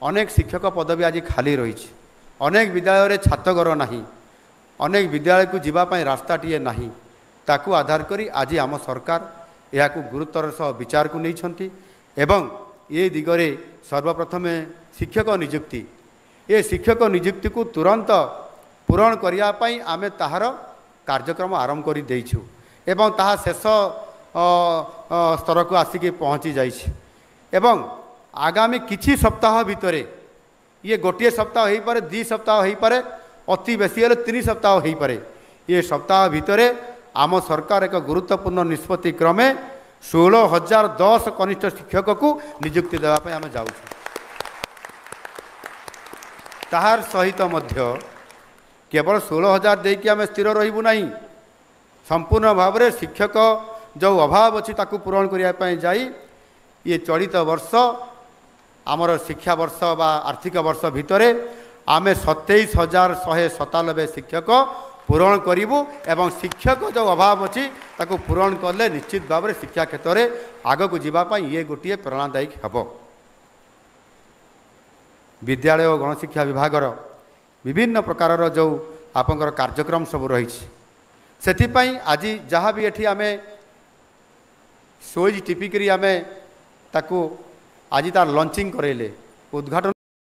अनेक शिक्षक पदवी आज खाली रही अनेक विद्यालय छात्रघर ना अनेक विद्यालय को जीवाई रास्ताटीए ना ताकू आधार करी आज आम सरकार यह गुरुत्वर सह विचार को नहीं एवं ये दिगरे सर्वप्रथमे शिक्षक नियुक्ति ये शिक्षक नियुक्ति को तुरंत पूरण करने आमे ताहार कार्यक्रम आरंभ कर देइछु एवं ताहा शेष स्तर को आसिक पहुँची जाइछि एवं आगामी किछि सप्ताह भितर ये गोटे सप्ताह हो पारे 2 सप्ताह हो पारे अति बेसी हेले 3 सप्ताह हो पारे ये सप्ताह भितर आम सरकार एक गुरुत्वपूर्ण निष्पत्ति क्रमे 16,010 कनिष्ठ शिक्षक को नियुक्ति देवाई आम जाऊँ ताहार सहित मध्य केवल 16,000 देकी आम स्थिर रहिबु नहीं संपूर्ण भाव में शिक्षक जो अभाव अच्छी ताकू पूरण करने जाई ये चलित वर्ष आमर शिक्षा वर्ष बा आर्थिक वर्ष भितर आम 27,197 शिक्षक पूरण करूँ एवं शिक्षक जो अभाव अच्छी ताकू पूरण कले निश्चित भाव में शिक्षा क्षेत्र में आग को जीवाई ये गोटे प्रेरणादायक हेब विद्यालय और गणशिक्षा विभागर विभिन्न प्रकार जो आपंकर कार्यक्रम सब रही से आज जहाँ भी ये आम स्विच टिपिकी आम ताकू आज तार लॉन्चिंग करेले उद्घाटन